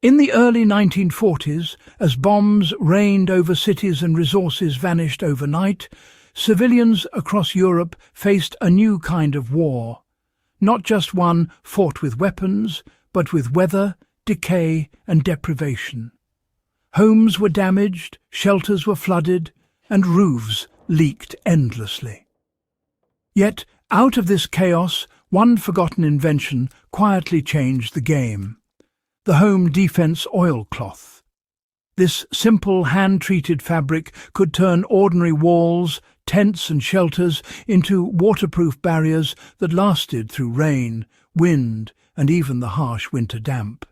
In the early 1940s, as bombs rained over cities and resources vanished overnight, civilians across Europe faced a new kind of war. Not just one fought with weapons, but with weather, decay and deprivation. Homes were damaged, shelters were flooded, and roofs leaked endlessly. Yet, out of this chaos, one forgotten invention quietly changed the game: the home defense oilcloth. This simple hand-treated fabric could turn ordinary walls, tents and shelters into waterproof barriers that lasted through rain, wind and even the harsh winter damp.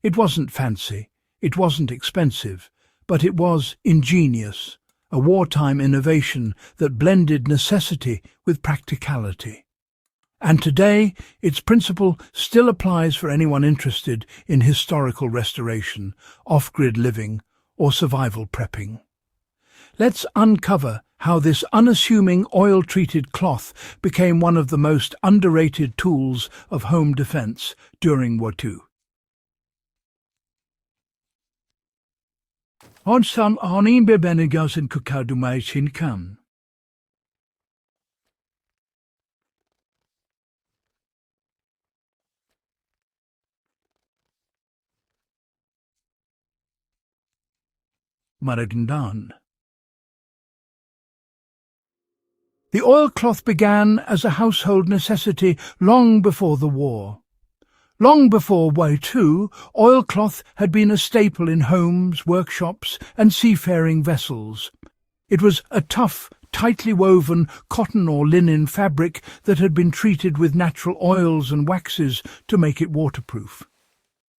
It wasn't fancy, it wasn't expensive, but it was ingenious, a wartime innovation that blended necessity with practicality. And today, its principle still applies for anyone interested in historical restoration, off-grid living, or survival prepping. Let's uncover how this unassuming oil-treated cloth became one of the most underrated tools of home defense during War II. Onsan anin bebenigausen kukadumai shinkan. Maragindan. The oilcloth began as a household necessity long before the war. Long before WWII, oilcloth had been a staple in homes, workshops and seafaring vessels. It was a tough, tightly woven cotton or linen fabric that had been treated with natural oils and waxes to make it waterproof.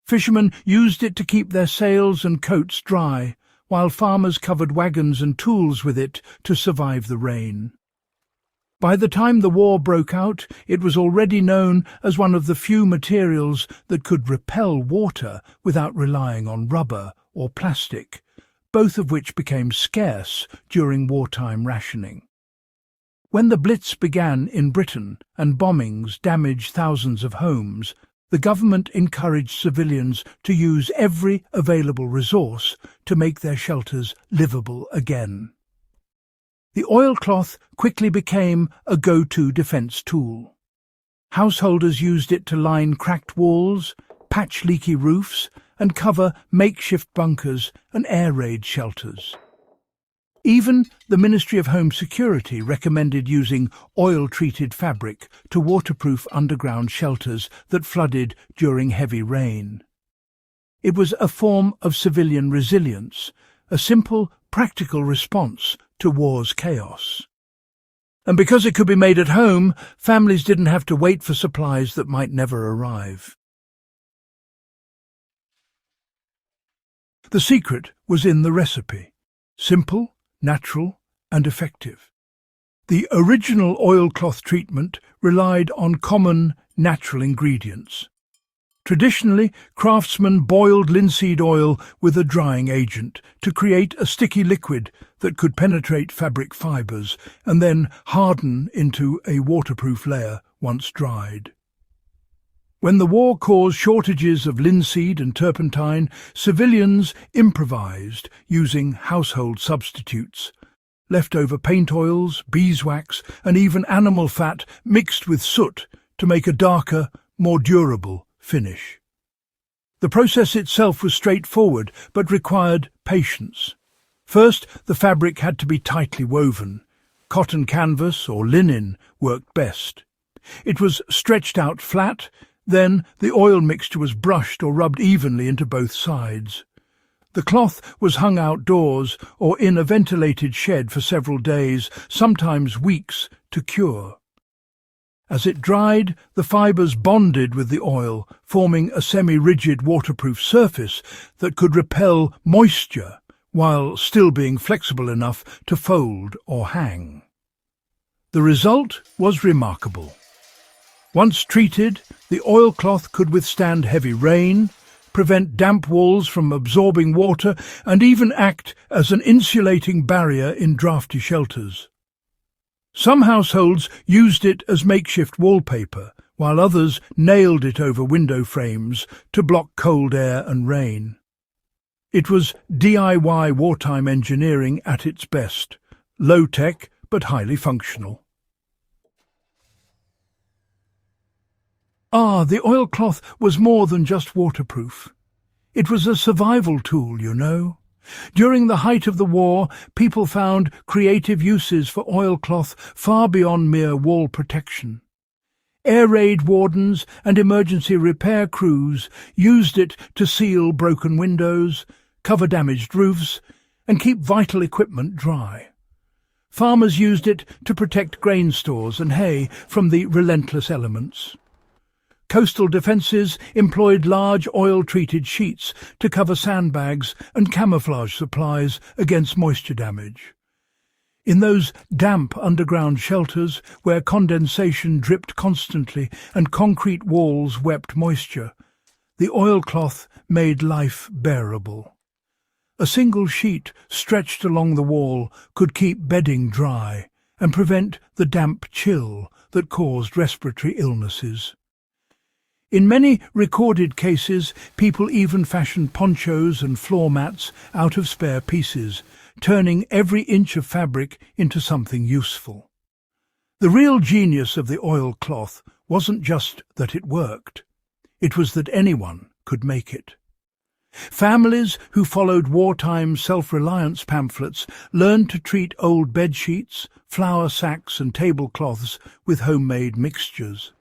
Fishermen used it to keep their sails and coats dry, while farmers covered wagons and tools with it to survive the rain. By the time the war broke out, it was already known as one of the few materials that could repel water without relying on rubber or plastic, both of which became scarce during wartime rationing. When the Blitz began in Britain and bombings damaged thousands of homes, the government encouraged civilians to use every available resource to make their shelters livable again. The oilcloth quickly became a go-to defense tool. Householders used it to line cracked walls, patch leaky roofs, and cover makeshift bunkers and air raid shelters. Even the Ministry of Home Security recommended using oil-treated fabric to waterproof underground shelters that flooded during heavy rain. It was a form of civilian resilience, a simple, practical response to war's chaos. And because it could be made at home, families didn't have to wait for supplies that might never arrive. The secret was in the recipe: simple, natural and effective. The original oilcloth treatment relied on common, natural ingredients. Traditionally, craftsmen boiled linseed oil with a drying agent to create a sticky liquid that could penetrate fabric fibres and then harden into a waterproof layer once dried. When the war caused shortages of linseed and turpentine, civilians improvised using household substitutes. Leftover paint oils, beeswax and even animal fat mixed with soot to make a darker, more durable finish. The process itself was straightforward but required patience. First, the fabric had to be tightly woven. Cotton canvas or linen worked best. It was stretched out flat. Then the oil mixture was brushed or rubbed evenly into both sides. The cloth was hung outdoors or in a ventilated shed for several days, sometimes weeks, to cure. As it dried, the fibres bonded with the oil, forming a semi-rigid waterproof surface that could repel moisture while still being flexible enough to fold or hang. The result was remarkable. Once treated, the oilcloth could withstand heavy rain, prevent damp walls from absorbing water, and even act as an insulating barrier in drafty shelters. Some households used it as makeshift wallpaper, while others nailed it over window frames to block cold air and rain. It was DIY wartime engineering at its best, low-tech but highly functional. The oilcloth was more than just waterproof. It was a survival tool, you know. During the height of the war, people found creative uses for oilcloth far beyond mere wall protection. Air raid wardens and emergency repair crews used it to seal broken windows, cover damaged roofs, and keep vital equipment dry. Farmers used it to protect grain stores and hay from the relentless elements. Coastal defences employed large oil-treated sheets to cover sandbags and camouflage supplies against moisture damage. In those damp underground shelters where condensation dripped constantly and concrete walls wept moisture, the oilcloth made life bearable. A single sheet stretched along the wall could keep bedding dry and prevent the damp chill that caused respiratory illnesses. In many recorded cases, people even fashioned ponchos and floor mats out of spare pieces, turning every inch of fabric into something useful. The real genius of the oilcloth wasn't just that it worked. It was that anyone could make it. Families who followed wartime self-reliance pamphlets learned to treat old bedsheets, flour sacks and tablecloths with homemade mixtures.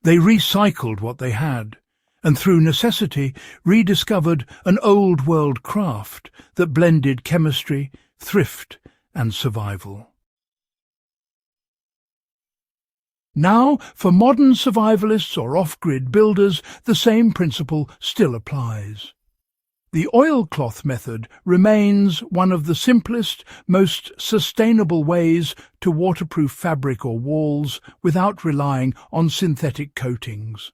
They recycled what they had, and through necessity rediscovered an old-world craft that blended chemistry, thrift, and survival. Now, for modern survivalists or off-grid builders, the same principle still applies. The oilcloth method remains one of the simplest, most sustainable ways to waterproof fabric or walls without relying on synthetic coatings.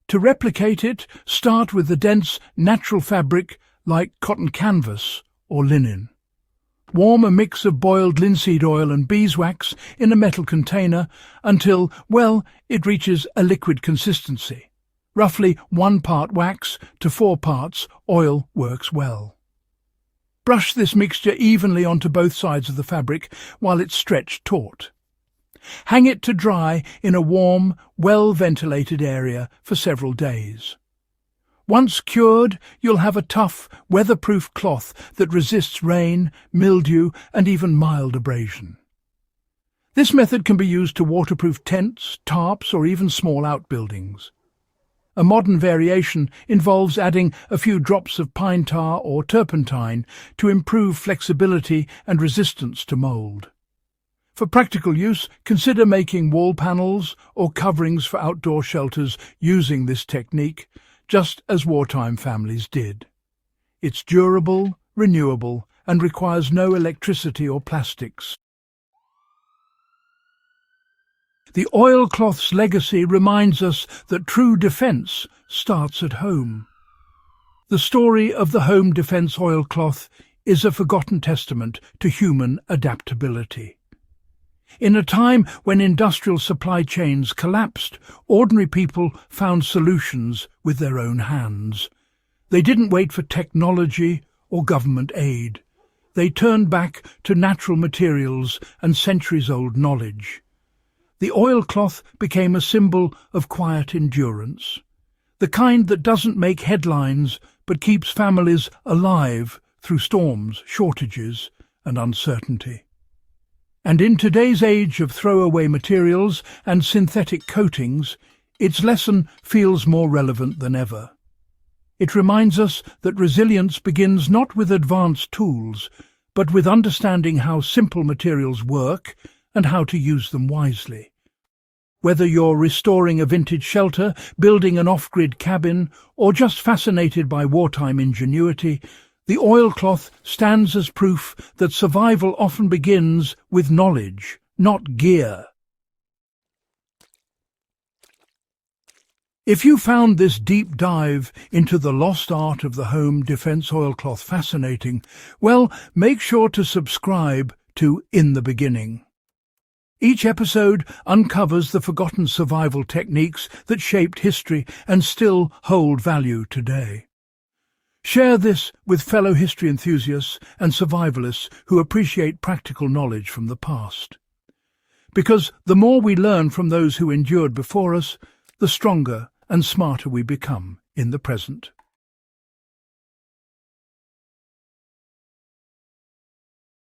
To replicate it, start with a dense, natural fabric like cotton canvas or linen. Warm a mix of boiled linseed oil and beeswax in a metal container until, it reaches a liquid consistency. Roughly 1 part wax to 4 parts oil works well. Brush this mixture evenly onto both sides of the fabric while it's stretched taut. Hang it to dry in a warm, well-ventilated area for several days. Once cured, you'll have a tough, weatherproof cloth that resists rain, mildew, and even mild abrasion. This method can be used to waterproof tents, tarps, or even small outbuildings. A modern variation involves adding a few drops of pine tar or turpentine to improve flexibility and resistance to mold. For practical use, consider making wall panels or coverings for outdoor shelters using this technique, just as wartime families did. It's durable, renewable, and requires no electricity or plastics. The oilcloth's legacy reminds us that true defence starts at home. The story of the home defence oilcloth is a forgotten testament to human adaptability. In a time when industrial supply chains collapsed, ordinary people found solutions with their own hands. They didn't wait for technology or government aid. They turned back to natural materials and centuries-old knowledge. The oilcloth became a symbol of quiet endurance, the kind that doesn't make headlines but keeps families alive through storms, shortages, and uncertainty. And in today's age of throwaway materials and synthetic coatings, its lesson feels more relevant than ever. It reminds us that resilience begins not with advanced tools, but with understanding how simple materials work and how to use them wisely. Whether you're restoring a vintage shelter, building an off-grid cabin, or just fascinated by wartime ingenuity, the oilcloth stands as proof that survival often begins with knowledge, not gear. If you found this deep dive into the lost art of the home defence oilcloth fascinating, make sure to subscribe to In the Beginning. Each episode uncovers the forgotten survival techniques that shaped history and still hold value today. Share this with fellow history enthusiasts and survivalists who appreciate practical knowledge from the past. Because the more we learn from those who endured before us, the stronger and smarter we become in the present.